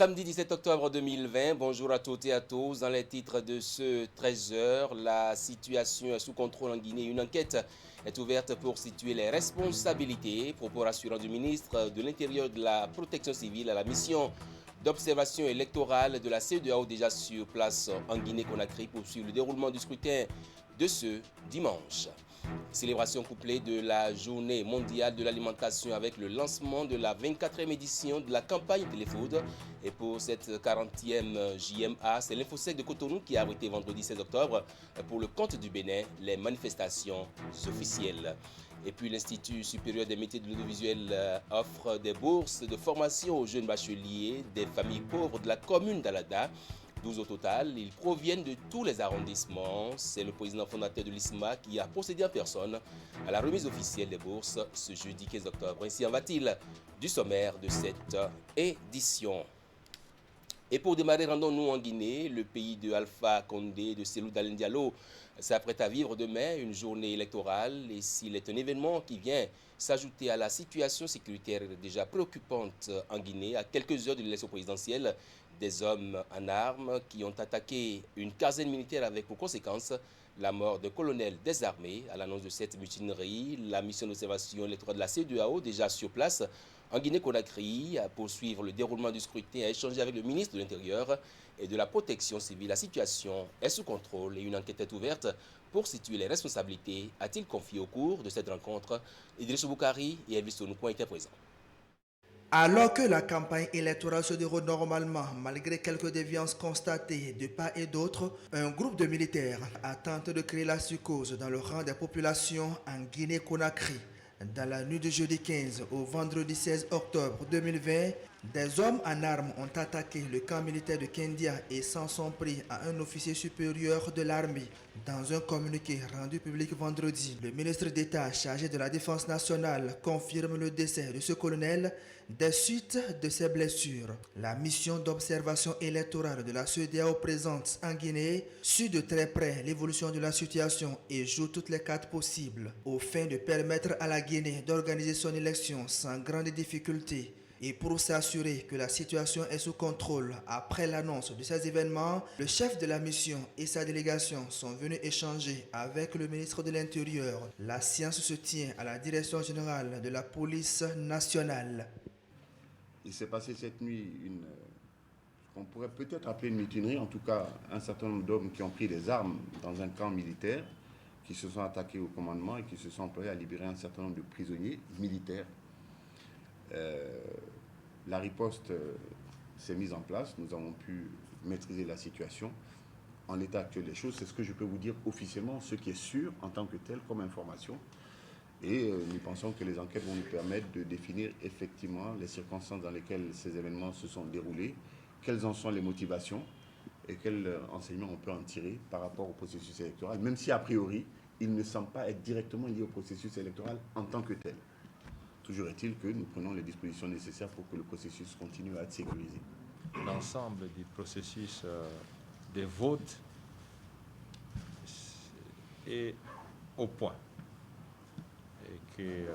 Samedi 17 octobre 2020, bonjour à toutes et à tous. Dans les titres de ce 13h, la situation est sous contrôle en Guinée. Une enquête est ouverte pour situer les responsabilités. Propos rassurants du ministre de l'Intérieur et de la Protection civile à la mission d'observation électorale de la CEDEAO déjà sur place en Guinée-Conakry pour suivre le déroulement du scrutin de ce dimanche. Célébration couplée de la journée mondiale de l'alimentation avec le lancement de la 24e édition de la campagne Téléfood. Et pour cette 40e JMA, c'est l'Infosec de Cotonou qui a arrêté vendredi 16 octobre pour le compte du Bénin les manifestations officielles. Et puis l'Institut supérieur des métiers de l'audiovisuel offre des bourses de formation aux jeunes bacheliers des familles pauvres de la commune d'Alada. 12 au total, ils proviennent de tous les arrondissements. C'est le président fondateur de l'ISMA qui a procédé en personne à la remise officielle des bourses ce jeudi 15 octobre. Ainsi en va-t-il du sommaire de cette édition. Et pour démarrer, rendons-nous en Guinée. Le pays de Alpha Condé, de Cellou Dalein Diallo, s'apprête à vivre demain une journée électorale. Et s'il est un événement qui vient s'ajouter à la situation sécuritaire déjà préoccupante en Guinée, à quelques heures de l'élection présidentielle, des hommes en armes qui ont attaqué une caserne militaire avec pour conséquence la mort d'un colonel des armées. À l'annonce de cette mutinerie, la mission d'observation électorale de la CEDEAO, déjà sur place en Guinée-Conakry, à poursuivre le déroulement du scrutin, à échanger avec le ministre de l'Intérieur et de la Protection civile. La situation est sous contrôle et une enquête est ouverte pour situer les responsabilités, a-t-il confié au cours de cette rencontre. Idriss Boukari et Elvis Onoukou étaient présents. Alors que la campagne électorale se déroule normalement, malgré quelques déviances constatées de part et d'autre, un groupe de militaires a tenté de créer la psychose dans le rang des populations en Guinée-Conakry. Dans la nuit du jeudi 15 au vendredi 16 octobre 2020, des hommes en armes ont attaqué le camp militaire de Kendia et s'en sont pris à un officier supérieur de l'armée. Dans un communiqué rendu public vendredi, le ministre d'État chargé de la Défense nationale confirme le décès de ce colonel des suites de ses blessures. La mission d'observation électorale de la CEDEAO présente en Guinée suit de très près l'évolution de la situation et joue toutes les cartes possibles au fin de permettre à la Guinée d'organiser son élection sans grande difficulté. Et pour s'assurer que la situation est sous contrôle après l'annonce de ces événements, le chef de la mission et sa délégation sont venus échanger avec le ministre de l'Intérieur. La séance se tient à la direction générale de la police nationale. Il s'est passé cette nuit qu'on pourrait peut-être appeler une mutinerie, en tout cas un certain nombre d'hommes qui ont pris des armes dans un camp militaire, qui se sont attaqués au commandement et qui se sont employés à libérer un certain nombre de prisonniers militaires. La riposte s'est mise en place, nous avons pu maîtriser la situation. En l'état actuel des choses, c'est ce que je peux vous dire officiellement, ce qui est sûr en tant que tel comme information. Et nous pensons que les enquêtes vont nous permettre de définir effectivement les circonstances dans lesquelles ces événements se sont déroulés, quelles en sont les motivations et quels enseignements on peut en tirer par rapport au processus électoral, même si a priori, il ne semble pas être directement lié au processus électoral en tant que tel. Toujours est-il que nous prenons les dispositions nécessaires pour que le processus continue à être sécurisé. L'ensemble du processus des votes est au point. Et que,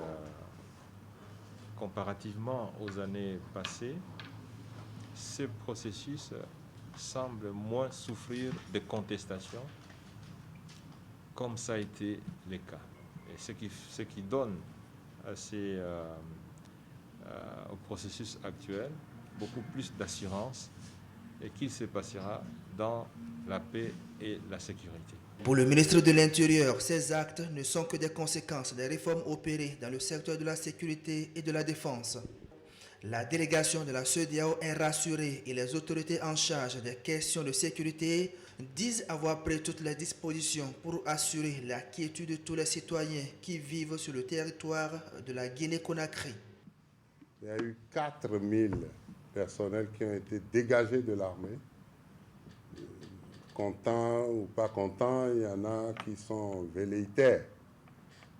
comparativement aux années passées, ce processus semble moins souffrir de contestations comme ça a été le cas. Et ce qui donne au processus actuel beaucoup plus d'assurance et qu'il se passera dans la paix et la sécurité. Pour le ministre de l'Intérieur, ces actes ne sont que des conséquences des réformes opérées dans le secteur de la sécurité et de la défense. La délégation de la CEDEAO est rassurée et les autorités en charge des questions de sécurité disent avoir pris toutes les dispositions pour assurer la quiétude de tous les citoyens qui vivent sur le territoire de la Guinée-Conakry. Il y a eu 4000 personnels qui ont été dégagés de l'armée. Contents ou pas contents, il y en a qui sont velléitaires.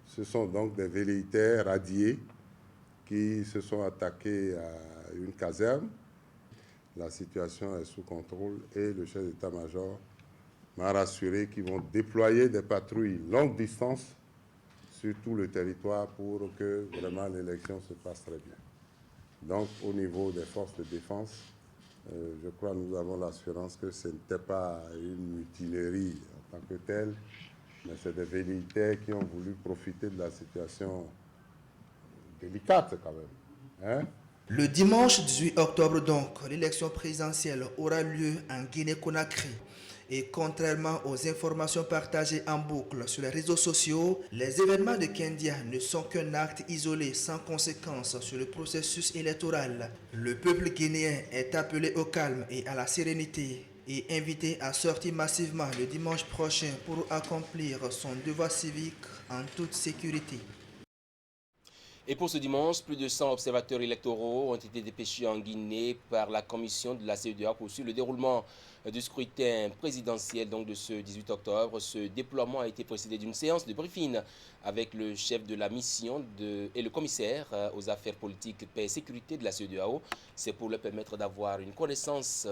Ce sont donc des velléitaires radiés qui se sont attaqués à une caserne. La situation est sous contrôle et le chef d'état-major m'a rassuré qu'ils vont déployer des patrouilles longue distance sur tout le territoire pour que vraiment l'élection se passe très bien. Donc au niveau des forces de défense, Je crois que nous avons l'assurance que ce n'était pas une mutinerie en tant que telle, mais c'est des velléitaires qui ont voulu profiter de la situation délicate quand même. Hein? Le dimanche 18 octobre donc, l'élection présidentielle aura lieu en Guinée-Conakry. Et contrairement aux informations partagées en boucle sur les réseaux sociaux, les événements de Kendia ne sont qu'un acte isolé sans conséquence sur le processus électoral. Le peuple guinéen est appelé au calme et à la sérénité et invité à sortir massivement le dimanche prochain pour accomplir son devoir civique en toute sécurité. Et pour ce dimanche, plus de 100 observateurs électoraux ont été dépêchés en Guinée par la commission de la CEDEAO pour suivre le déroulement du scrutin présidentiel donc de ce 18 octobre. Ce déploiement a été précédé d'une séance de briefing avec le chef de la mission et le commissaire aux affaires politiques, paix et sécurité de la CEDEAO. C'est pour leur permettre d'avoir une connaissance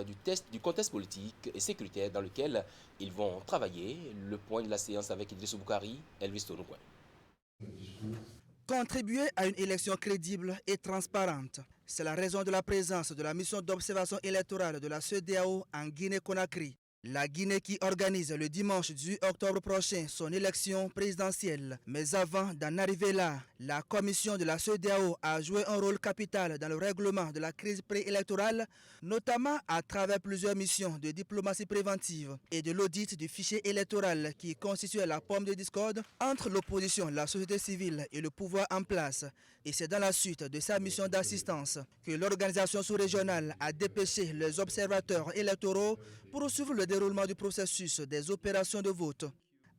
du contexte politique et sécuritaire dans lequel ils vont travailler. Le point de la séance avec Idrissou Boukari, Elvis Tonoukouen. Contribuer à une élection crédible et transparente. C'est la raison de la présence de la mission d'observation électorale de la CEDEAO en Guinée-Conakry. La Guinée qui organise le dimanche 18 octobre prochain son élection présidentielle. Mais avant d'en arriver là, la commission de la CEDEAO a joué un rôle capital dans le règlement de la crise préélectorale, notamment à travers plusieurs missions de diplomatie préventive et de l'audit du fichier électoral qui constituait la pomme de discorde entre l'opposition, la société civile et le pouvoir en place. Et c'est dans la suite de sa mission d'assistance que l'organisation sous-régionale a dépêché les observateurs électoraux pour suivre le déroulement du processus des opérations de vote.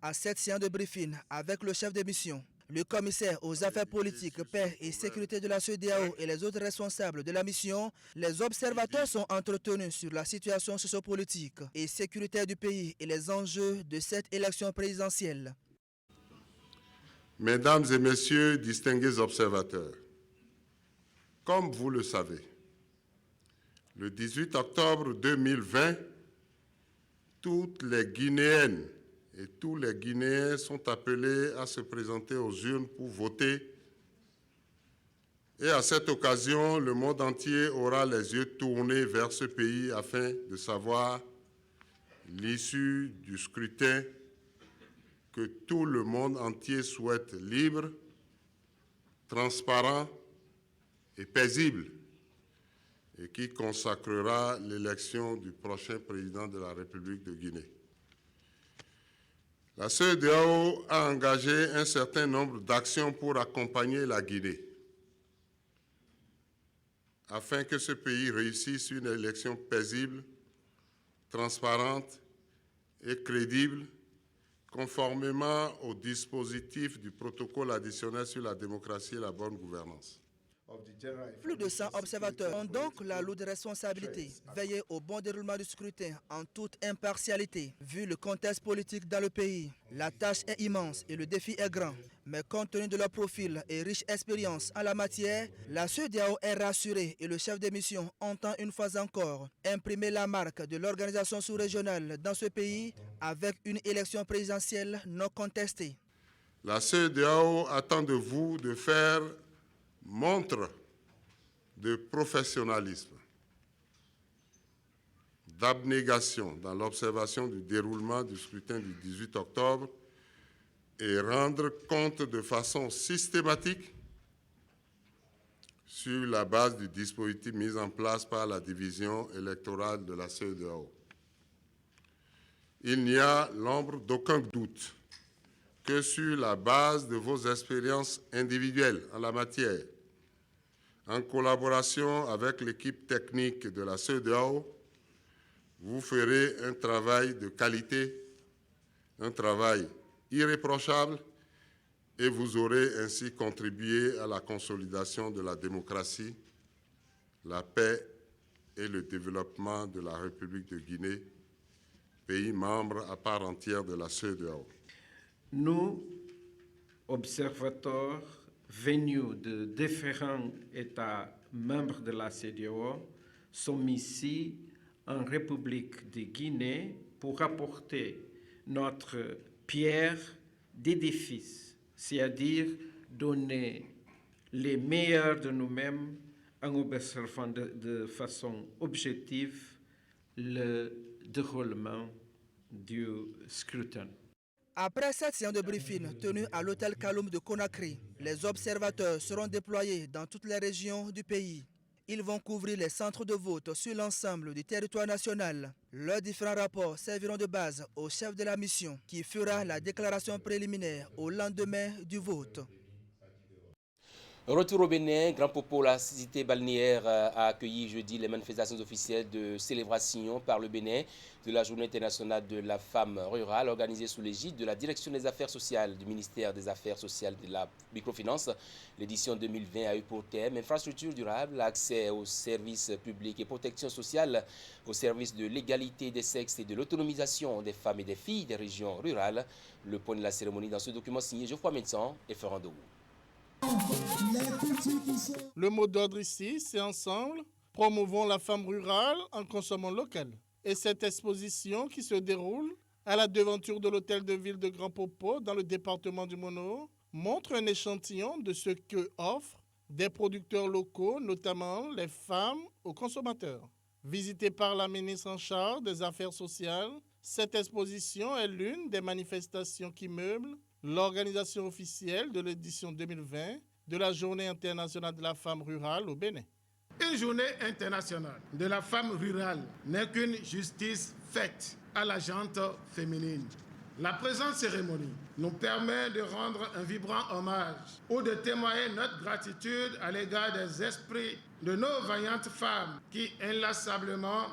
À cette séance de briefing avec le chef de mission, le commissaire aux affaires politiques, paix et sécurité de la CEDEAO et les autres responsables de la mission, les observateurs sont entretenus sur la situation sociopolitique et sécuritaire du pays et les enjeux de cette élection présidentielle. Mesdames et messieurs, distingués observateurs, comme vous le savez, le 18 octobre 2020, toutes les Guinéennes et tous les Guinéens sont appelés à se présenter aux urnes pour voter. Et à cette occasion, le monde entier aura les yeux tournés vers ce pays afin de savoir l'issue du scrutin que tout le monde entier souhaite libre, transparent et paisible, et qui consacrera l'élection du prochain président de la République de Guinée. La CEDEAO a engagé un certain nombre d'actions pour accompagner la Guinée, afin que ce pays réussisse une élection paisible, transparente et crédible, conformément au dispositif du protocole additionnel sur la démocratie et la bonne gouvernance. Plus de 100 observateurs ont donc la lourde responsabilité, veiller au bon déroulement du scrutin en toute impartialité. Vu le contexte politique dans le pays, la tâche est immense et le défi est grand. Mais compte tenu de leur profil et riche expérience en la matière, la CEDEAO est rassurée et le chef de mission entend une fois encore imprimer la marque de l'organisation sous-régionale dans ce pays avec une élection présidentielle non contestée. La CEDEAO attend de vous de faire montre de professionnalisme, d'abnégation dans l'observation du déroulement du scrutin du 18 octobre et rendre compte de façon systématique sur la base du dispositif mis en place par la division électorale de la CEDEAO. Il n'y a l'ombre d'aucun doute que sur la base de vos expériences individuelles en la matière, en collaboration avec l'équipe technique de la CEDEAO, vous ferez un travail de qualité, un travail irréprochable, et vous aurez ainsi contribué à la consolidation de la démocratie, la paix et le développement de la République de Guinée, pays membre à part entière de la CEDEAO. Nous, observateurs venus de différents États membres de la CEDEAO, sommes ici en République de Guinée pour apporter notre pierre d'édifice, c'est-à-dire donner les meilleurs de nous-mêmes en observant de façon objective le déroulement du scrutin. Après cette séance de briefing tenue à l'hôtel Kaloum de Conakry, les observateurs seront déployés dans toutes les régions du pays. Ils vont couvrir les centres de vote sur l'ensemble du territoire national. Leurs différents rapports serviront de base au chef de la mission qui fera la déclaration préliminaire au lendemain du vote. Retour au Bénin, Grand Popo, la cité balnéaire a accueilli jeudi les manifestations officielles de célébration par le Bénin de la Journée internationale de la femme rurale organisée sous l'égide de la Direction des affaires sociales du ministère des Affaires sociales et de la microfinance. L'édition 2020 a eu pour thème infrastructure durable, accès aux services publics et protection sociale, au service de l'égalité des sexes et de l'autonomisation des femmes et des filles des régions rurales. Le point de la cérémonie dans ce document signé Geoffroy Médecin et Ferrando. Le mot d'ordre ici, c'est ensemble, promouvons la femme rurale en consommant local. Et cette exposition qui se déroule à la devanture de l'hôtel de ville de Grand Popo dans le département du Mono montre un échantillon de ce que offrent des producteurs locaux, notamment les femmes aux consommateurs. Visitée par la ministre en charge des Affaires sociales, cette exposition est l'une des manifestations qui meublent l'organisation officielle de l'édition 2020 de la Journée internationale de la femme rurale au Bénin. Une journée internationale de la femme rurale n'est qu'une justice faite à la gente féminine. La présente cérémonie nous permet de rendre un vibrant hommage ou de témoigner notre gratitude à l'égard des esprits de nos vaillantes femmes qui inlassablement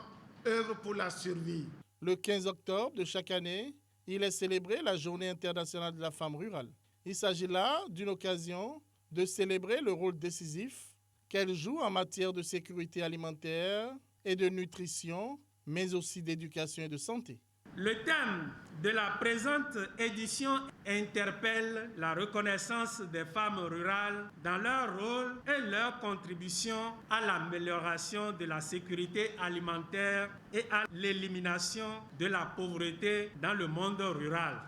œuvrent pour la survie. Le 15 octobre de chaque année, il est célébré la Journée internationale de la femme rurale. Il s'agit là d'une occasion de célébrer le rôle décisif qu'elle joue en matière de sécurité alimentaire et de nutrition, mais aussi d'éducation et de santé. Le thème de la présente édition interpelle la reconnaissance des femmes rurales dans leur rôle et leur contribution à l'amélioration de la sécurité alimentaire et à l'élimination de la pauvreté dans le monde rural.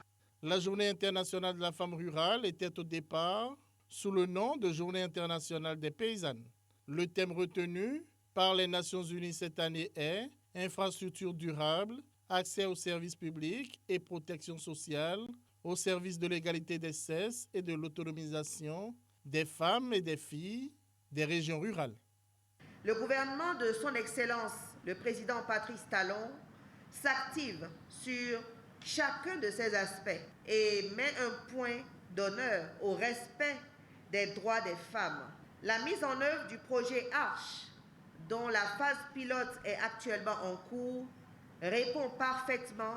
La Journée internationale de la femme rurale était au départ sous le nom de Journée internationale des paysannes. Le thème retenu par les Nations unies cette année est « Infrastructures durables, accès aux services publics et protection sociale, au service de l'égalité des sexes et de l'autonomisation des femmes et des filles des régions rurales ». Le gouvernement de son Excellence, le président Patrice Talon, s'active sur chacun de ces aspects et met un point d'honneur au respect des droits des femmes. La mise en œuvre du projet Arche, dont la phase pilote est actuellement en cours, répond parfaitement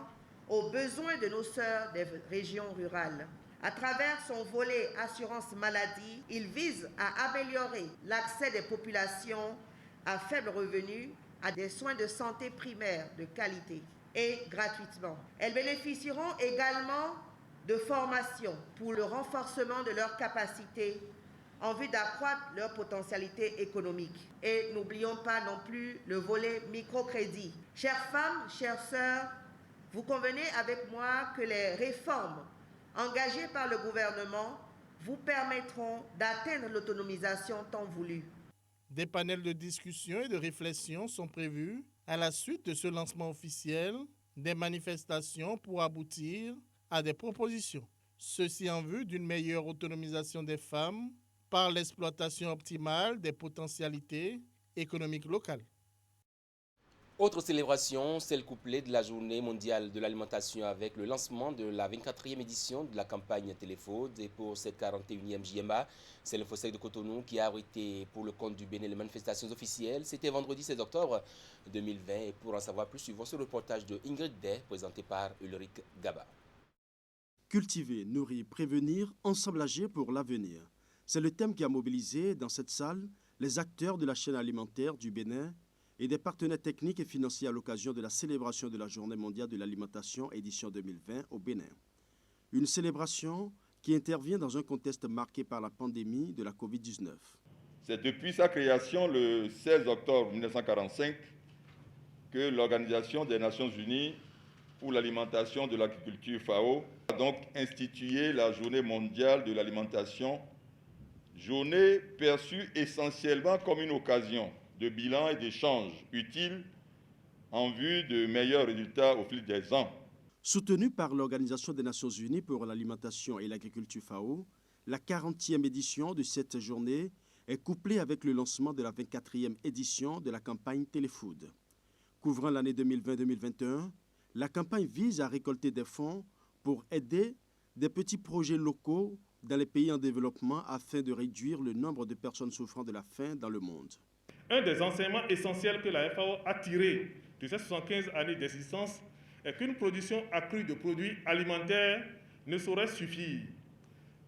aux besoins de nos sœurs des régions rurales. À travers son volet assurance maladie, il vise à améliorer l'accès des populations à faible revenu à des soins de santé primaires de qualité et gratuitement. Elles bénéficieront également de formations pour le renforcement de leurs capacités en vue d'accroître leur potentialité économique. Et n'oublions pas non plus le volet microcrédit. Chères femmes, chères sœurs, vous convenez avec moi que les réformes engagées par le gouvernement vous permettront d'atteindre l'autonomisation tant voulue. Des panels de discussion et de réflexion sont prévus à la suite de ce lancement officiel des manifestations pour aboutir à des propositions. Ceci en vue d'une meilleure autonomisation des femmes par l'exploitation optimale des potentialités économiques locales. Autre célébration, celle couplée de la Journée mondiale de l'alimentation avec le lancement de la 24e édition de la campagne Téléfood. Et pour cette 41e JMA, c'est le Fossec de Cotonou qui a abrité pour le compte du Bénin les manifestations officielles. C'était vendredi 16 octobre 2020. Et pour en savoir plus, suivons ce reportage de Ingrid Day présenté par Ulrich Gaba. Cultiver, nourrir, prévenir, ensemble agir pour l'avenir. C'est le thème qui a mobilisé dans cette salle les acteurs de la chaîne alimentaire du Bénin et des partenaires techniques et financiers à l'occasion de la célébration de la Journée mondiale de l'alimentation édition 2020 au Bénin. Une célébration qui intervient dans un contexte marqué par la pandémie de la Covid-19. C'est depuis sa création le 16 octobre 1945 que l'Organisation des Nations Unies pour l'alimentation de l'agriculture FAO a donc institué la Journée mondiale de l'alimentation Journée perçue essentiellement comme une occasion de bilan et d'échange utile en vue de meilleurs résultats au fil des ans. Soutenue par l'Organisation des Nations Unies pour l'alimentation et l'agriculture FAO, la 40e édition de cette journée est couplée avec le lancement de la 24e édition de la campagne Téléfood. Couvrant l'année 2020-2021, la campagne vise à récolter des fonds pour aider des petits projets locaux dans les pays en développement afin de réduire le nombre de personnes souffrant de la faim dans le monde. Un des enseignements essentiels que la FAO a tiré de ces 75 années d'existence est qu'une production accrue de produits alimentaires ne saurait suffire.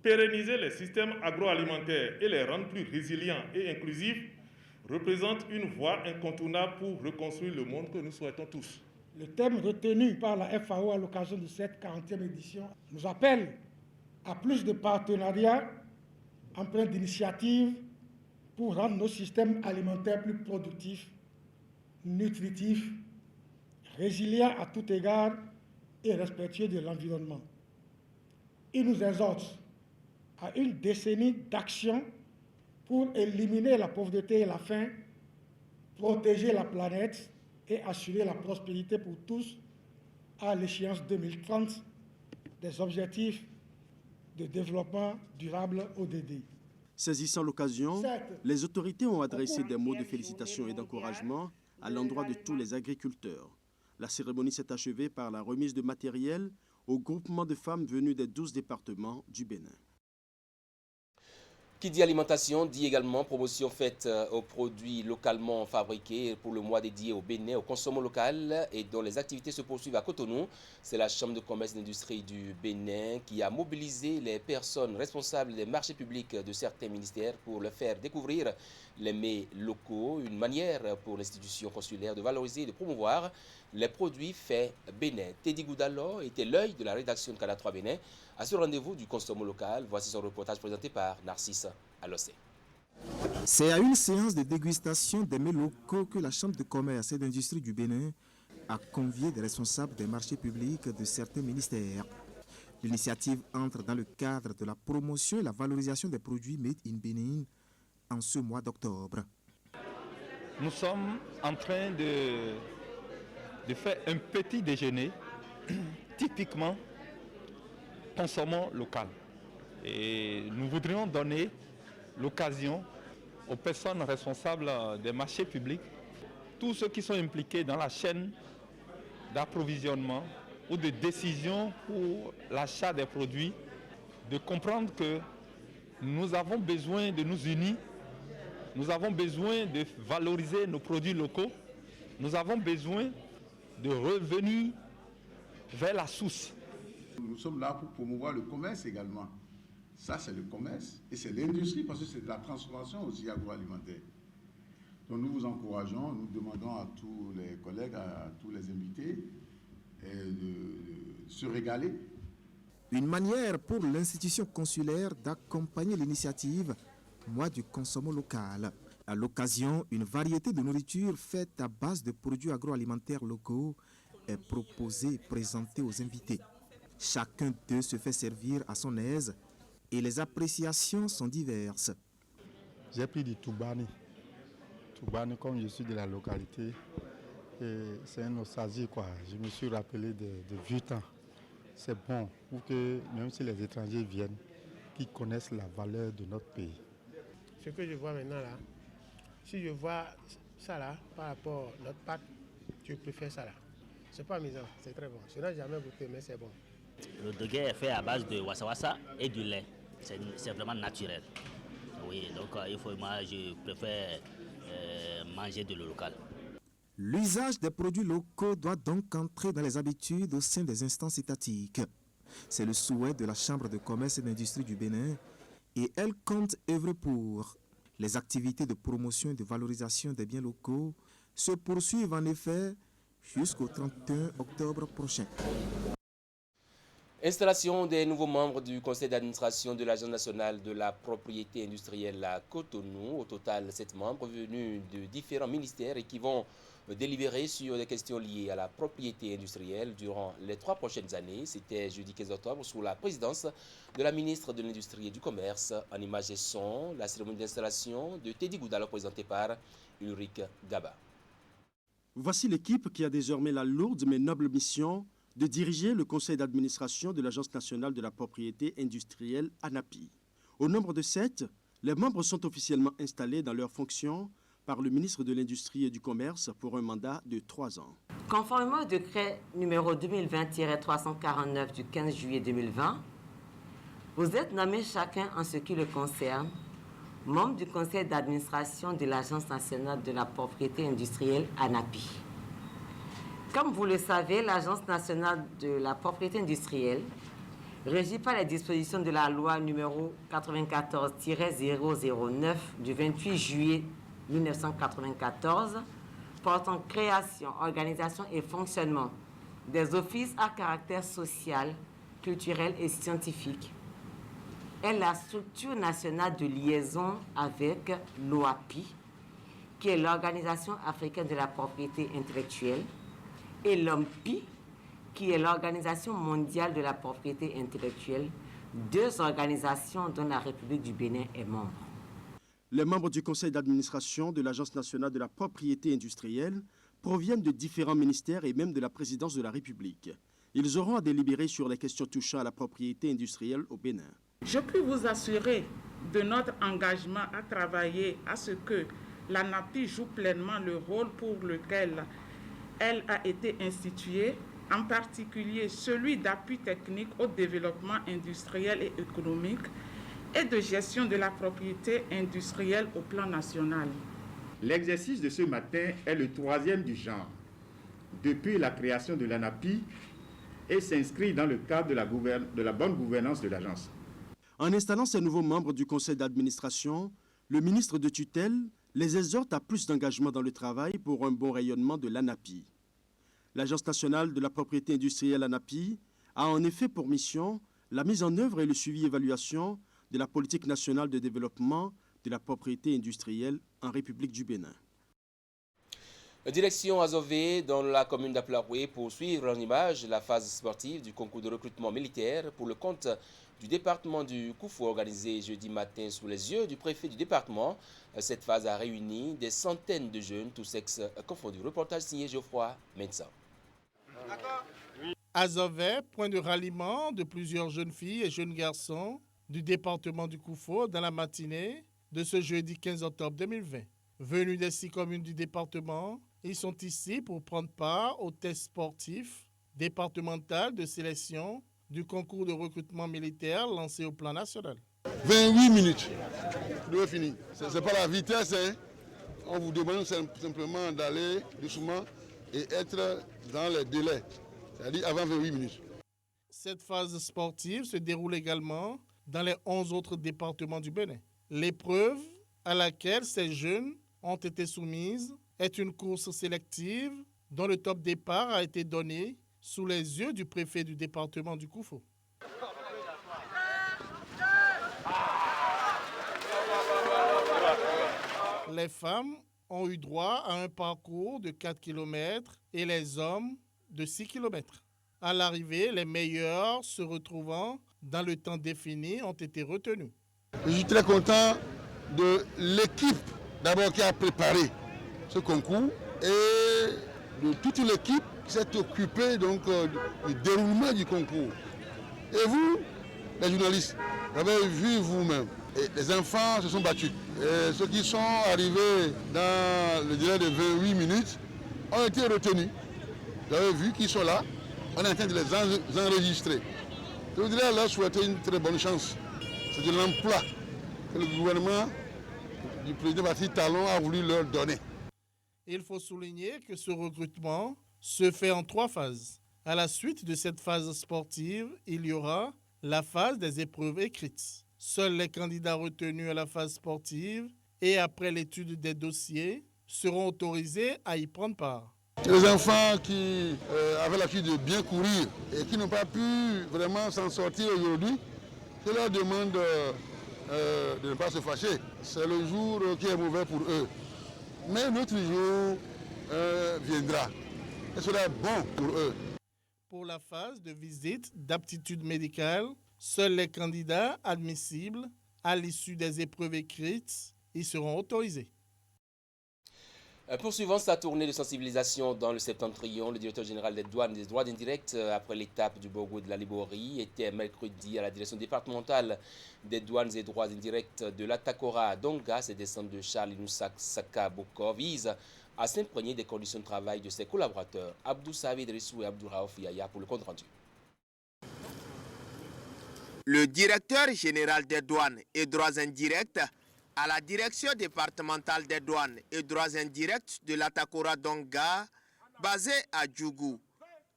Pérenniser les systèmes agroalimentaires et les rendre plus résilients et inclusifs représente une voie incontournable pour reconstruire le monde que nous souhaitons tous. Le thème retenu par la FAO à l'occasion de cette 40e édition nous appelle à plus de partenariats empreints d'initiatives pour rendre nos systèmes alimentaires plus productifs, nutritifs, résilients à tout égard et respectueux de l'environnement. Il nous exhorte à une décennie d'action pour éliminer la pauvreté et la faim, protéger la planète et assurer la prospérité pour tous à l'échéance 2030 des objectifs de développement durable ODD. Saisissant l'occasion, les autorités ont adressé des mots de félicitations et d'encouragement à l'endroit de tous les agriculteurs. La cérémonie s'est achevée par la remise de matériel au groupement de femmes venues des 12 départements du Bénin. Qui dit alimentation dit également promotion faite aux produits localement fabriqués pour le mois dédié au Bénin, au consommation local et dont les activités se poursuivent à Cotonou. C'est la Chambre de commerce et d'industrie du Bénin qui a mobilisé les personnes responsables des marchés publics de certains ministères pour leur faire découvrir les mets locaux, une manière pour l'institution consulaire de valoriser et de promouvoir les produits faits Bénin. Teddy Goudalo était l'œil de la rédaction de Canal 3 Bénin. À ce rendez-vous du consommation local, voici son reportage présenté par Narcisse Alossé. C'est à une séance de dégustation des mets locaux que la Chambre de commerce et d'industrie du Bénin a convié des responsables des marchés publics de certains ministères. L'initiative entre dans le cadre de la promotion et la valorisation des produits made in Bénin en ce mois d'octobre. Nous sommes en train de faire un petit déjeuner typiquement consommons local. Et nous voudrions donner l'occasion aux personnes responsables des marchés publics, tous ceux qui sont impliqués dans la chaîne d'approvisionnement ou de décision pour l'achat des produits, de comprendre que nous avons besoin de nous unir, nous avons besoin de valoriser nos produits locaux, nous avons besoin de revenir vers la source. Nous sommes là pour promouvoir le commerce également. Ça, c'est le commerce et c'est l'industrie parce que c'est de la transformation aussi agroalimentaire. Donc nous vous encourageons, nous demandons à tous les collègues, à tous les invités de se régaler. Une manière pour l'institution consulaire d'accompagner l'initiative Mois du consommation local. À l'occasion, une variété de nourriture faite à base de produits agroalimentaires locaux est proposée et présentée aux invités. Chacun d'eux se fait servir à son aise et les appréciations sont diverses. J'ai pris du Toubani. Toubani, comme je suis de la localité, c'est un nostalgie, quoi. Je me suis rappelé de vieux temps. C'est bon pour que, même si les étrangers viennent, qu'ils connaissent la valeur de notre pays. Ce que je vois maintenant là, si je vois ça là, par rapport à notre pâte, je préfère ça là. C'est pas amusant, c'est très bon. Je n'ai jamais goûté, mais c'est bon. Le dogué est fait à base de wassa-wassa et du lait. C'est vraiment naturel. Oui, donc moi je préfère manger de l'eau locale. L'usage des produits locaux doit donc entrer dans les habitudes au sein des instances étatiques. C'est le souhait de la Chambre de commerce et d'industrie du Bénin et elle compte œuvrer pour. Les activités de promotion et de valorisation des biens locaux se poursuivent en effet jusqu'au 31 octobre prochain. Installation des nouveaux membres du conseil d'administration de l'Agence nationale de la propriété industrielle à Cotonou. Au total, 7 membres venus de différents ministères et qui vont délibérer sur des questions liées à la propriété industrielle durant les 3 prochaines années. C'était jeudi 15 octobre sous la présidence de la ministre de l'Industrie et du Commerce. En images et son, la cérémonie d'installation de Teddy Goudalo présentée par Ulrich Gaba. Voici l'équipe qui a désormais la lourde mais noble mission de diriger le conseil d'administration de l'Agence nationale de la propriété industrielle ANAPI. Au nombre de 7, les membres sont officiellement installés dans leurs fonctions par le ministre de l'Industrie et du Commerce pour un mandat de 3 ans. Conformément au décret numéro 2020-349 du 15 juillet 2020, vous êtes nommés chacun en ce qui le concerne, membre du conseil d'administration de l'Agence nationale de la propriété industrielle ANAPI. Comme vous le savez, l'Agence nationale de la propriété industrielle, régie par les dispositions de la loi numéro 94-009 du 28 juillet 1994, portant création, organisation et fonctionnement des offices à caractère social, culturel et scientifique, est la structure nationale de liaison avec l'OAPI, qui est l'Organisation africaine de la propriété intellectuelle, et l'OMPI, qui est l'Organisation mondiale de la propriété intellectuelle, 2 organisations dont la République du Bénin est membre. Les membres du conseil d'administration de l'Agence nationale de la propriété industrielle proviennent de différents ministères et même de la présidence de la République. Ils auront à délibérer sur les questions touchant à la propriété industrielle au Bénin. Je puis vous assurer de notre engagement à travailler à ce que l'ANAPI joue pleinement le rôle pour lequel elle a été instituée, en particulier celui d'appui technique au développement industriel et économique et de gestion de la propriété industrielle au plan national. L'exercice de ce matin est le 3e du genre depuis la création de l'ANAPI et s'inscrit dans le cadre de la bonne gouvernance de l'agence. En installant ces nouveaux membres du conseil d'administration, le ministre de tutelle les exhorte à plus d'engagement dans le travail pour un bon rayonnement de l'ANAPI. L'Agence nationale de la propriété industrielle ANAPI a en effet pour mission la mise en œuvre et le suivi-évaluation de la politique nationale de développement de la propriété industrielle en République du Bénin. Direction Azové dans la commune d'Aplaroué pour suivre en image la phase sportive du concours de recrutement militaire pour le compte du département du Koufou organisé jeudi matin sous les yeux du préfet du département. Cette phase a réuni des centaines de jeunes, tous sexes confondus. Reportage signé Geoffroy Mensa. Azové, point de ralliement de plusieurs jeunes filles et jeunes garçons du département du Koufou dans la matinée de ce jeudi 15 octobre 2020. Venus des 6 communes du département, ils sont ici pour prendre part au test sportif départemental de sélection du concours de recrutement militaire lancé au plan national. 28 minutes, vous devez finir. Ce n'est pas la vitesse, hein. On vous demande simplement d'aller doucement et être dans les délais, c'est-à-dire avant 28 minutes. Cette phase sportive se déroule également dans les 11 autres départements du Bénin. L'épreuve à laquelle ces jeunes ont été soumises est une course sélective dont le top départ a été donné sous les yeux du préfet du département du Koufou. Les femmes ont eu droit à un parcours de 4 km et les hommes de 6 km. À l'arrivée, les meilleurs se retrouvant dans le temps défini ont été retenus. Je suis très content de l'équipe d'abord qui a préparé ce concours et de toute l'équipe qui s'est occupée donc, du déroulement du concours. Et vous, les journalistes, vous avez vu vous-même. Les enfants se sont battus. Et ceux qui sont arrivés dans le délai de 28 minutes ont été retenus. Vous avez vu qu'ils sont là. On est en train de les enregistrer. Je voudrais leur souhaiter une très bonne chance. C'est de l'emploi que le gouvernement du président Patrice Talon a voulu leur donner. Il faut souligner que ce recrutement se fait en 3 phases. À la suite de cette phase sportive, il y aura la phase des épreuves écrites. Seuls les candidats retenus à la phase sportive et après l'étude des dossiers seront autorisés à y prendre part. Les enfants qui avaient l'habitude de bien courir et qui n'ont pas pu vraiment s'en sortir aujourd'hui, je leur demande de ne pas se fâcher. C'est le jour qui est mauvais pour eux. Mais un autre jour viendra. Et cela est bon pour eux. Pour la phase de visite d'aptitude médicale, seuls les candidats admissibles à l'issue des épreuves écrites y seront autorisés. Poursuivant sa tournée de sensibilisation dans le Septentrion, le directeur général des douanes et des droits indirects, après l'étape du Borgo de la Liborie, était mercredi à la direction départementale des douanes et droits indirects de l'Atakora à Donga. Ces descentes de Charles Inoussa Saka Boko visent à s'imprégner des conditions de travail de ses collaborateurs. Abdou Savid Rissou et Abdou Raouf Yaya pour le compte rendu. Le directeur général des douanes et droits indirects à la direction départementale des douanes et droits indirects de l'Atakora Donga, basée à Djougou.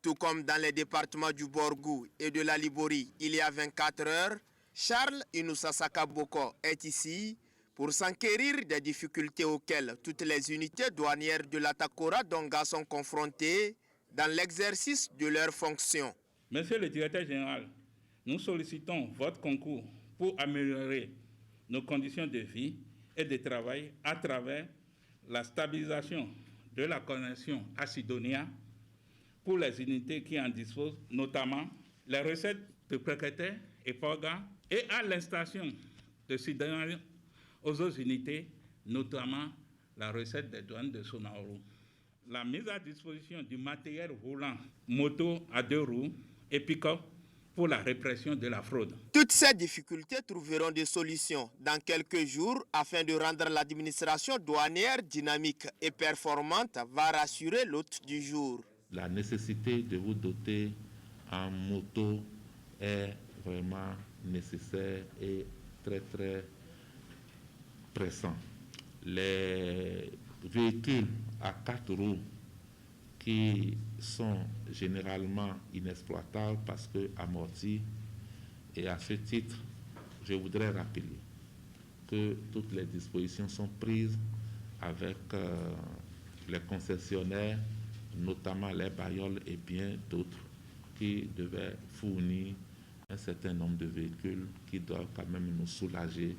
Tout comme dans les départements du Borgou et de la Liborie il y a 24 heures, Charles Inoussa Saka Boko est ici pour s'enquérir des difficultés auxquelles toutes les unités douanières de l'Atakora Donga sont confrontées dans l'exercice de leurs fonctions. Monsieur le directeur général, nous sollicitons votre concours pour améliorer nos conditions de vie et de travail à travers la stabilisation de la connexion à Sidonia pour les unités qui en disposent, notamment les recettes de Préqueté et Poga, et à l'installation de Sidonia aux autres unités, notamment la recette des douanes de Sonaoro. La mise à disposition du matériel roulant, moto à 2 roues et pick-up pour la répression de la fraude. Toutes ces difficultés trouveront des solutions dans quelques jours afin de rendre l'administration douanière dynamique et performante, va rassurer l'hôte du jour. La nécessité de vous doter en moto est vraiment nécessaire et très pressant. Les véhicules à 4 roues qui sont généralement inexploitables parce que amortis. Et à ce titre, je voudrais rappeler que toutes les dispositions sont prises avec les concessionnaires, notamment les bailloles et bien d'autres, qui devaient fournir un certain nombre de véhicules qui doivent quand même nous soulager,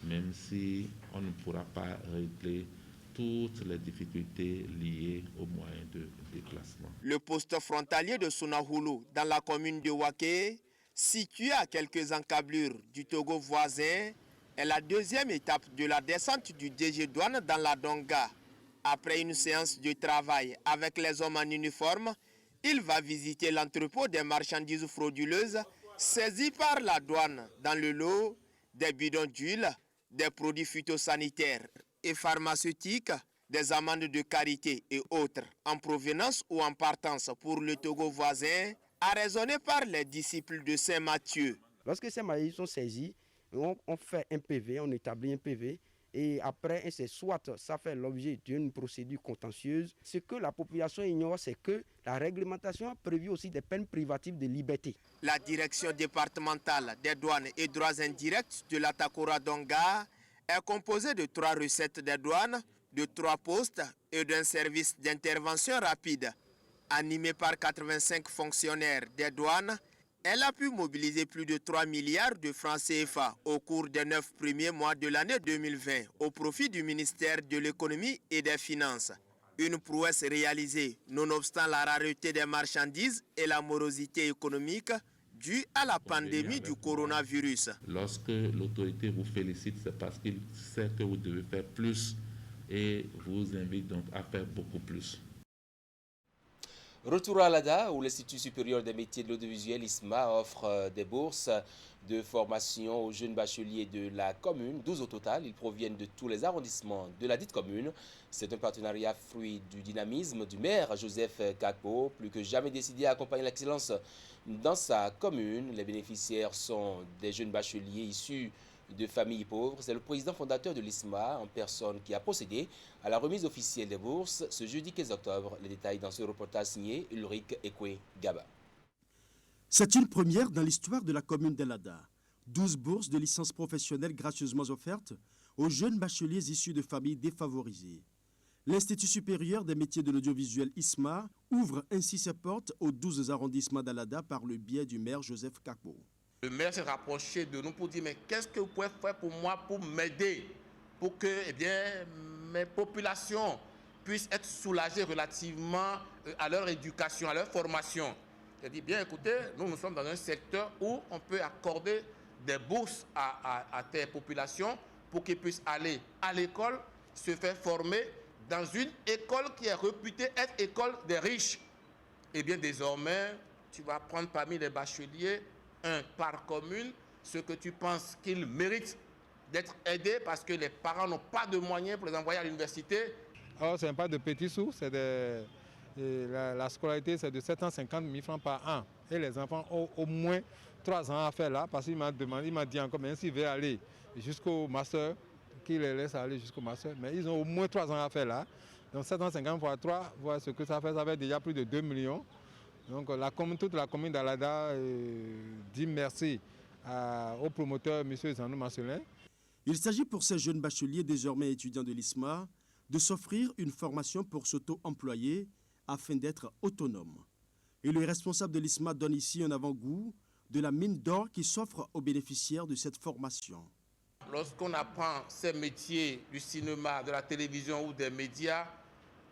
même si on ne pourra pas régler toutes les difficultés liées aux moyens de déplacement. Le poste frontalier de Sonahoulou, dans la commune de Waké, situé à quelques encablures du Togo voisin, est la deuxième étape de la descente du DG Douane dans la Donga. Après une séance de travail avec les hommes en uniforme, il va visiter l'entrepôt des marchandises frauduleuses saisies par la douane dans le lot des bidons d'huile, des produits phytosanitaires et pharmaceutiques, des amendes de karité et autres en provenance ou en partance pour le Togo voisin, arraisonné par les disciples de Saint-Matthieu. Lorsque ces maïs sont saisis, on fait un PV, on établit un PV, et après, c'est soit ça fait l'objet d'une procédure contentieuse. Ce que la population ignore, c'est que la réglementation a prévu aussi des peines privatives de liberté. La direction départementale des douanes et droits indirects de l'Atakora Donga est composée de 3 recettes des douanes, de 3 postes et d'un service d'intervention rapide. Animée par 85 fonctionnaires des douanes, elle a pu mobiliser plus de 3 milliards de francs CFA au cours des 9 premiers mois de l'année 2020 au profit du ministère de l'économie et des finances. Une prouesse réalisée nonobstant la rareté des marchandises et la morosité économique due à la pandémie du coronavirus. Lorsque l'autorité vous félicite, c'est parce qu'il sait que vous devez faire plus et vous invite donc à faire beaucoup plus. Retour à l'ADA, où l'Institut supérieur des métiers de l'audiovisuel, ISMA, offre des bourses de formation aux jeunes bacheliers de la commune, 12 au total. Ils proviennent de tous les arrondissements de la dite commune. C'est un partenariat fruit du dynamisme du maire Joseph Kakpo, plus que jamais décidé à accompagner l'excellence dans sa commune. Les bénéficiaires sont des jeunes bacheliers issus de familles pauvres. C'est le président fondateur de l'ISMA en personne qui a procédé à la remise officielle des bourses ce jeudi 15 octobre. Les détails dans ce reportage signé Ulrich Ekwe Gaba. C'est une première dans l'histoire de la commune d'El-Ada. 12 bourses de licence professionnelle gracieusement offertes aux jeunes bacheliers issus de familles défavorisées. L'Institut supérieur des métiers de l'audiovisuel ISMA ouvre ainsi ses portes aux 12 arrondissements d'Alada par le biais du maire Joseph Kakpo. Le maire s'est rapproché de nous pour dire mais qu'est-ce que vous pouvez faire pour moi, pour m'aider, pour que mes populations puissent être soulagées relativement à leur éducation, à leur formation. J'ai dit bien écoutez, nous sommes dans un secteur où on peut accorder des bourses à tes populations pour qu'ils puissent aller à l'école, se faire former dans une école qui est réputée être école des riches. Et bien désormais, tu vas prendre parmi les bacheliers un par commune, ce que tu penses qu'ils méritent d'être aidés parce que les parents n'ont pas de moyens pour les envoyer à l'université. Alors, ce n'est pas de petits sous, c'est la scolarité, c'est de 750 000 francs par an. Et les enfants ont au moins 3 ans à faire là, parce qu'il m'a demandé, il m'a dit encore, mais s'ils veulent aller jusqu'au master, qu'il les laisse aller jusqu'au master, mais ils ont au moins 3 ans à faire là. Donc 750 fois 3, voilà ce que ça fait déjà plus de 2 millions. Donc toute la commune d'Alada dit merci au promoteur M. Zanou Marcelin. Il s'agit pour ces jeunes bacheliers désormais étudiants de l'ISMA de s'offrir une formation pour s'auto-employer afin d'être autonomes. Et le responsable de l'ISMA donne ici un avant-goût de la mine d'or qui s'offre aux bénéficiaires de cette formation. Lorsqu'on apprend ces métiers du cinéma, de la télévision ou des médias,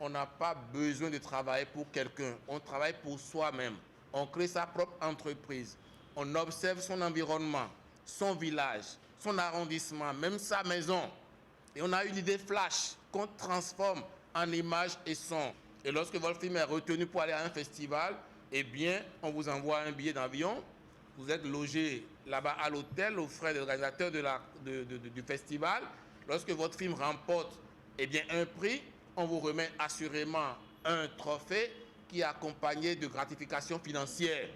on n'a pas besoin de travailler pour quelqu'un. On travaille pour soi-même. On crée sa propre entreprise. On observe son environnement, son village, son arrondissement, même sa maison. Et on a une idée flash qu'on transforme en image et son. Et lorsque votre film est retenu pour aller à un festival, eh bien, on vous envoie un billet d'avion. Vous êtes logé là-bas à l'hôtel aux frais de l'organisateur du festival. Lorsque votre film remporte un prix, on vous remet assurément un trophée qui est accompagné de gratifications financières.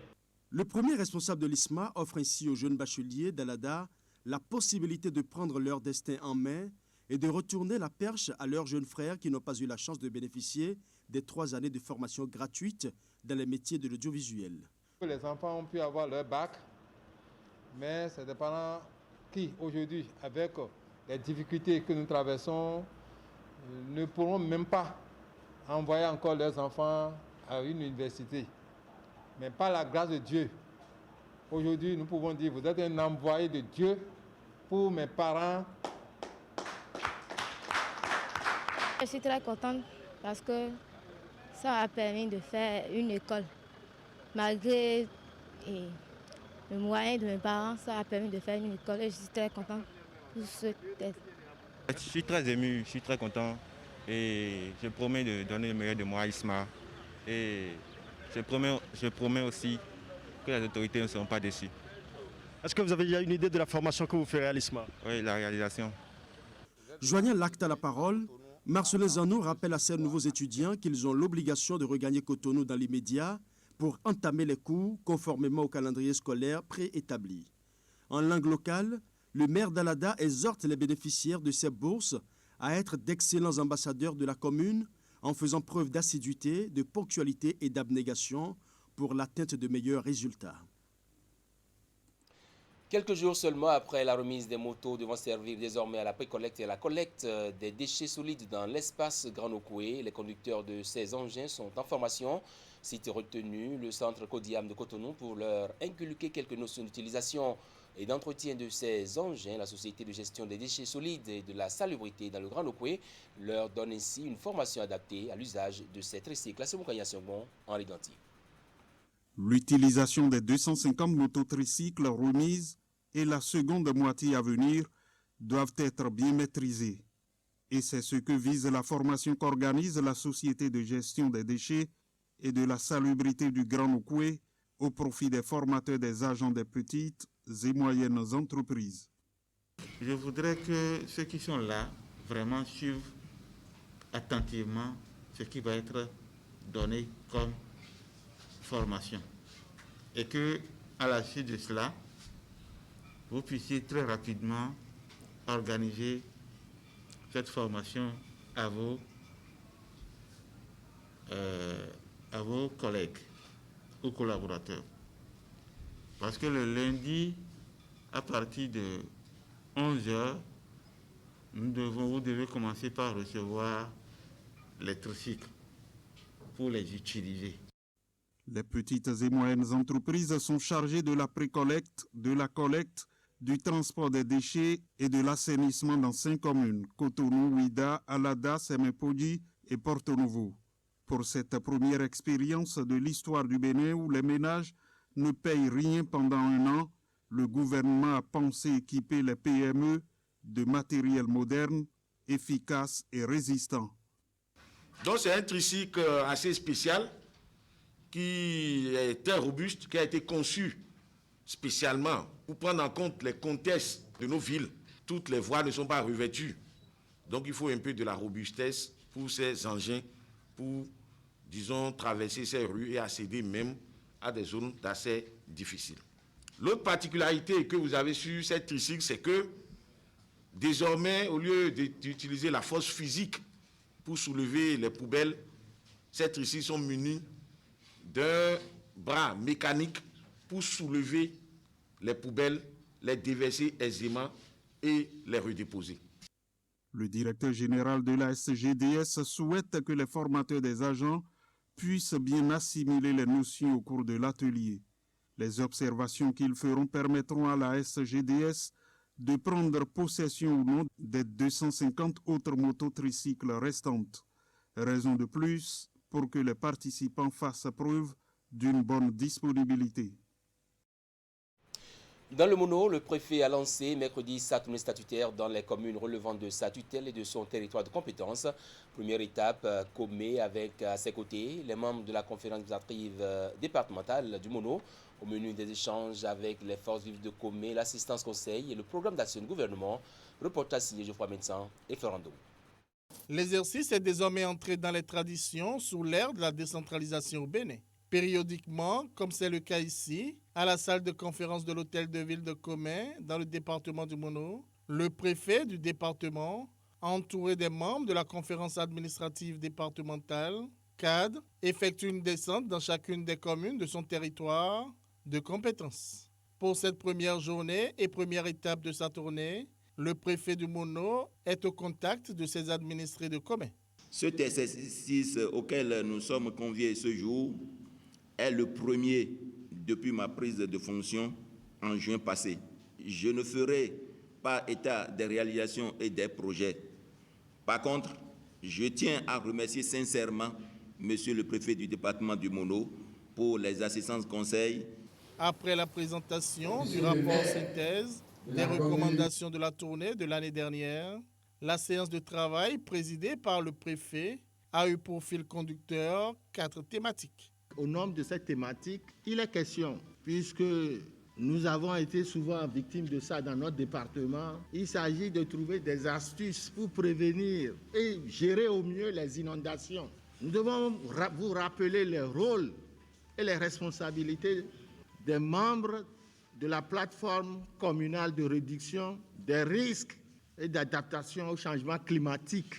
Le premier responsable de l'ISMA offre ainsi aux jeunes bacheliers d'Alada la possibilité de prendre leur destin en main et de retourner la perche à leurs jeunes frères qui n'ont pas eu la chance de bénéficier des 3 années de formation gratuite dans les métiers de l'audiovisuel. Les enfants ont pu avoir leur bac, mais c'est des parents qui, aujourd'hui, avec les difficultés que nous traversons, ne pourront même pas envoyer encore leurs enfants à une université. Mais par la grâce de Dieu, aujourd'hui, nous pouvons dire, vous êtes un envoyé de Dieu pour mes parents. Je suis très contente parce que ça m'a permis de faire une école. Malgré le moyen de mes parents, ça a permis de faire une école et je suis très contente pour ce test. Je suis très ému, je suis très content et je promets de donner le meilleur de moi à ISMA. Et je promets aussi que les autorités ne seront pas déçues. Est-ce que vous avez déjà une idée de la formation que vous ferez à l'ISMA? Oui, la réalisation. Joignant l'acte à la parole, Marcelin Zanou rappelle à ces nouveaux étudiants qu'ils ont l'obligation de regagner Cotonou dans l'immédiat pour entamer les cours conformément au calendrier scolaire préétabli. En langue locale, le maire d'Alada exhorte les bénéficiaires de ces bourses à être d'excellents ambassadeurs de la commune en faisant preuve d'assiduité, de ponctualité et d'abnégation pour l'atteinte de meilleurs résultats. Quelques jours seulement après la remise des motos devant servir désormais à la précollecte et à la collecte des déchets solides dans l'espace Grand Okoué, les conducteurs de ces engins sont en formation. Site retenu, le centre Codiam de Cotonou pour leur inculquer quelques notions d'utilisation et d'entretien de ces engins. La société de gestion des déchets solides et de la salubrité dans le Grand Okoué leur donne ainsi une formation adaptée à l'usage de ces tricycles. La Semoukaya Songon, Henri Ganti. L'utilisation des 250 mototricycles remises et la seconde moitié à venir doivent être bien maîtrisées. Et c'est ce que vise la formation qu'organise la Société de gestion des déchets et de la salubrité du Grand Okoué au profit des formateurs des agents des petites et moyennes entreprises. Je voudrais que ceux qui sont là vraiment suivent attentivement ce qui va être donné comme formation et que à la suite de cela, vous puissiez très rapidement organiser cette formation à vos collègues ou collaborateurs. Parce que le lundi, à partir de 11h, vous devez commencer par recevoir les tricycles pour les utiliser. Les petites et moyennes entreprises sont chargées de la précollecte, de la collecte, du transport des déchets et de l'assainissement dans 5 communes, Cotonou, Ouida, Alada, Semepodi et Porto Novo. Pour cette première expérience de l'histoire du Bénin où les ménages ne payent rien pendant un an, le gouvernement a pensé équiper les PME de matériel moderne, efficace et résistant. Donc c'est un tricycle assez spécial qui est très robuste, qui a été conçu spécialement pour prendre en compte les contextes de nos villes. Toutes les voies ne sont pas revêtues. Donc il faut un peu de la robustesse pour ces engins, pour, disons, traverser ces rues et accéder même à des zones assez difficiles. L'autre particularité que vous avez sur cette tricycle, c'est que désormais, au lieu d'utiliser la force physique pour soulever les poubelles, ces tricycles sont munis d'un bras mécanique pour soulever les poubelles, les déverser aisément et les redéposer. Le directeur général de la SGDS souhaite que les formateurs des agents puissent bien assimiler les notions au cours de l'atelier. Les observations qu'ils feront permettront à la SGDS de prendre possession ou non des 250 autres mototricycles restantes. Raison de plus pour que les participants fassent preuve d'une bonne disponibilité. Dans le Mono, le préfet a lancé mercredi sa tournée statutaire dans les communes relevant de sa tutelle et de son territoire de compétence. Première étape, Comé avec à ses côtés les membres de la conférence administrative départementale du Mono. Au menu des échanges avec les forces vives de Comé, l'assistance conseil et le programme d'action du gouvernement. Reportage signé Geoffroy Médecin et Ferrando. L'exercice est désormais entré dans les traditions sous l'ère de la décentralisation au Bénin. Périodiquement, comme c'est le cas ici, à la salle de conférence de l'hôtel de ville de Comé, dans le département du Mono, le préfet du département, entouré des membres de la conférence administrative départementale, CAD, effectue une descente dans chacune des communes de son territoire de compétence. Pour cette première journée et première étape de sa tournée, le préfet du Mono est au contact de ses administrés de Comé. Cet exercice auquel nous sommes conviés ce jour est le premier depuis ma prise de fonction en juin passé. Je ne ferai pas état des réalisations et des projets. Par contre, je tiens à remercier sincèrement Monsieur le préfet du département du Mono pour les assistances conseils. Après la présentation du rapport synthèse des recommandations de la tournée de l'année dernière, la séance de travail présidée par le préfet a eu pour fil conducteur 4 thématiques. Au nombre de cette thématique, il est question, puisque nous avons été souvent victimes de ça dans notre département, il s'agit de trouver des astuces pour prévenir et gérer au mieux les inondations. Nous devons vous rappeler les rôles et les responsabilités des membres de la plateforme communale de réduction des risques et d'adaptation au changement climatique.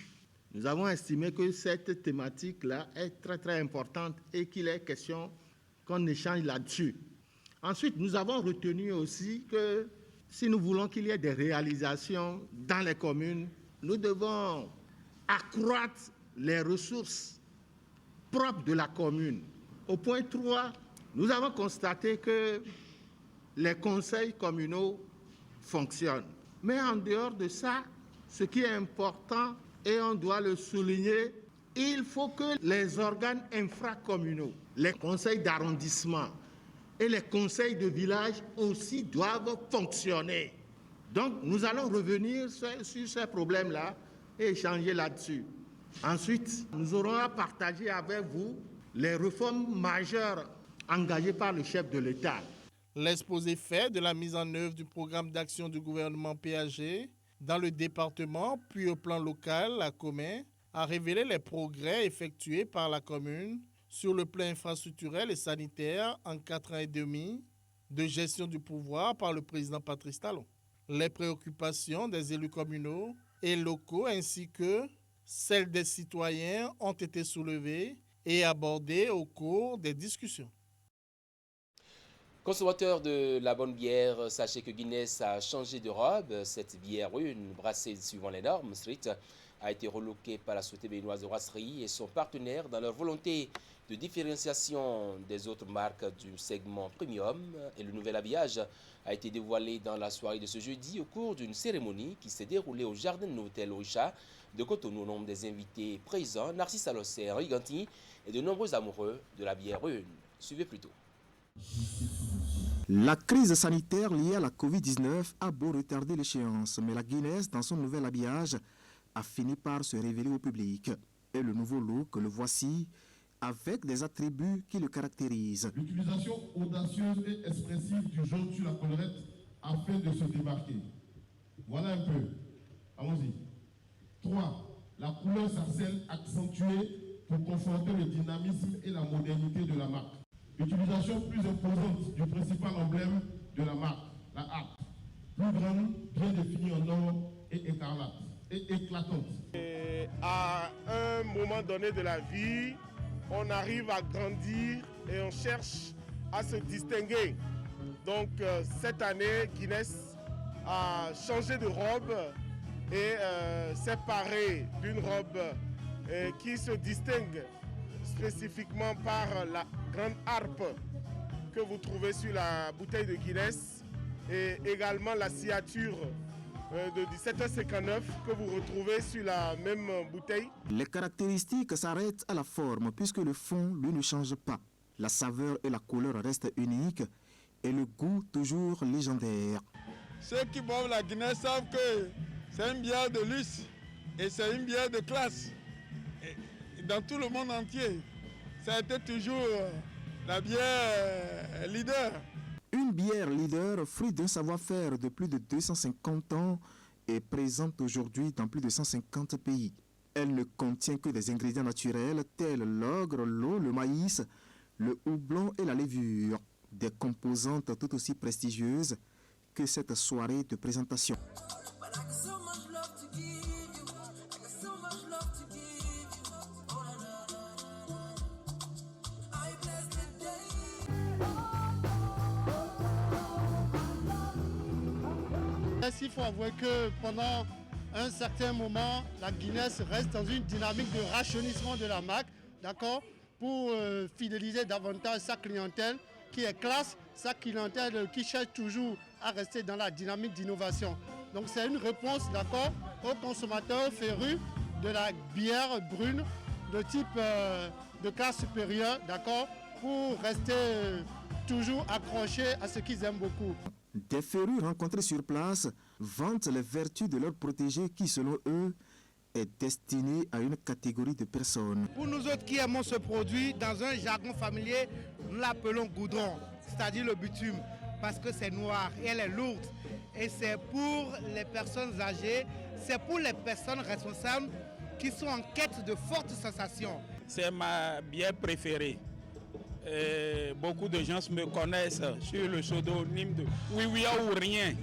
Nous avons estimé que cette thématique-là est très très importante et qu'il est question qu'on échange là-dessus. Ensuite, nous avons retenu aussi que si nous voulons qu'il y ait des réalisations dans les communes, nous devons accroître les ressources propres de la commune. Au point 3, nous avons constaté que les conseils communaux fonctionnent. Mais en dehors de ça, ce qui est important, et on doit le souligner, il faut que les organes infracommunaux, les conseils d'arrondissement et les conseils de village aussi doivent fonctionner. Donc, nous allons revenir sur ces problèmes-là et échanger là-dessus. Ensuite, nous aurons à partager avec vous les réformes majeures engagées par le chef de l'État. L'exposé fait de la mise en œuvre du programme d'action du gouvernement PAG dans le département, puis au plan local, à Comé, a révélé les progrès effectués par la commune sur le plan infrastructurel et sanitaire en 4 ans et demi de gestion du pouvoir par le président Patrice Talon. Les préoccupations des élus communaux et locaux ainsi que celles des citoyens ont été soulevées et abordées au cours des discussions. Consommateur de la bonne bière, sachez que Guinness a changé de robe. Cette bière, une brassée suivant les normes Street, a été reloquée par la Société béninoise de brasserie et son partenaire dans leur volonté de différenciation des autres marques du segment premium. Et le nouvel habillage a été dévoilé dans la soirée de ce jeudi au cours d'une cérémonie qui s'est déroulée au jardin de l'hôtel Orisha de Cotonou. Au nombre des invités présents, Narcisse Alossé, Henri Ganti et de nombreux amoureux de la bière une. Suivez plutôt. La crise sanitaire liée à la Covid-19 a beau retarder l'échéance, mais la Guinness, dans son nouvel habillage, a fini par se révéler au public. Et le nouveau look, le voici, avec des attributs qui le caractérisent. L'utilisation audacieuse et expressive du jaune sur la collerette afin de se démarquer. Voilà un peu. Allons-y. 3. La couleur sarcelle accentuée pour conforter le dynamisme et la modernité de la marque. Utilisation plus imposante du principal emblème de la marque, la harpe. Plus grande, bien définie en or et écarlate, et éclatante. Et à un moment donné de la vie, on arrive à grandir et on cherche à se distinguer. Donc cette année, Guinness a changé de robe et s'est paré d'une robe qui se distingue spécifiquement par la grande harpe que vous trouvez sur la bouteille de Guinness et également la signature de 1759 que vous retrouvez sur la même bouteille. Les caractéristiques s'arrêtent à la forme puisque le fond, lui, ne change pas. La saveur et la couleur restent uniques et le goût toujours légendaire. Ceux qui boivent la Guinness savent que c'est une bière de luxe et c'est une bière de classe. Et dans tout le monde entier, ça a été toujours la bière leader. Une bière leader, fruit d'un savoir-faire de plus de 250 ans, est présente aujourd'hui dans plus de 150 pays. Elle ne contient que des ingrédients naturels tels l'ogre, l'eau, le maïs, le houblon et la levure. Des composantes tout aussi prestigieuses que cette soirée de présentation. Il faut avouer que pendant un certain moment, la Guinness reste dans une dynamique de rajeunissement de la marque, d'accord, pour fidéliser davantage sa clientèle qui est classe, sa clientèle qui cherche toujours à rester dans la dynamique d'innovation. Donc c'est une réponse, d'accord, aux consommateurs férus de la bière brune de type de classe supérieure, d'accord, pour rester toujours accrochés à ce qu'ils aiment beaucoup. Des férus rencontrés sur place vantent les vertus de leur protégé qui, selon eux, est destiné à une catégorie de personnes. Pour nous autres qui aimons ce produit, dans un jargon familier, nous l'appelons goudron, c'est-à-dire le bitume, parce que c'est noir et elle est lourde. Et c'est pour les personnes âgées, c'est pour les personnes responsables qui sont en quête de fortes sensations. C'est ma bière préférée. Beaucoup de gens me connaissent sur le pseudonyme de Oui ou rien.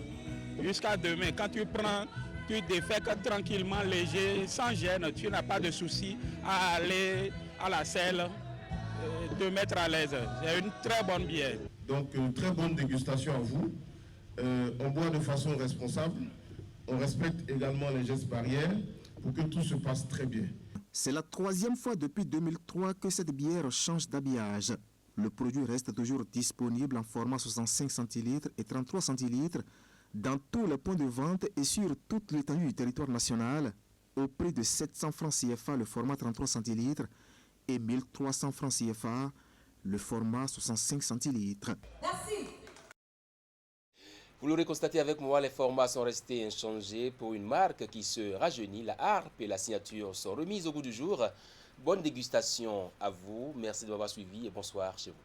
Jusqu'à demain, quand tu prends, tu défèques tranquillement, léger, sans gêne, tu n'as pas de souci à aller à la selle, te mettre à l'aise. C'est une très bonne bière. Donc une très bonne dégustation à vous. On boit de façon responsable. On respecte également les gestes barrières pour que tout se passe très bien. C'est la troisième fois depuis 2003 que cette bière change d'habillage. Le produit reste toujours disponible en format 65 centilitres et 33 centilitres dans tous les points de vente et sur toute l'étendue du territoire national au prix de 700 francs CFA le format 33 centilitres et 1300 francs CFA le format 65 centilitres. Merci. Vous l'aurez constaté avec moi, les formats sont restés inchangés pour une marque qui se rajeunit. La harpe et la signature sont remises au goût du jour. Bonne dégustation à vous. Merci de m'avoir suivi et bonsoir chez vous.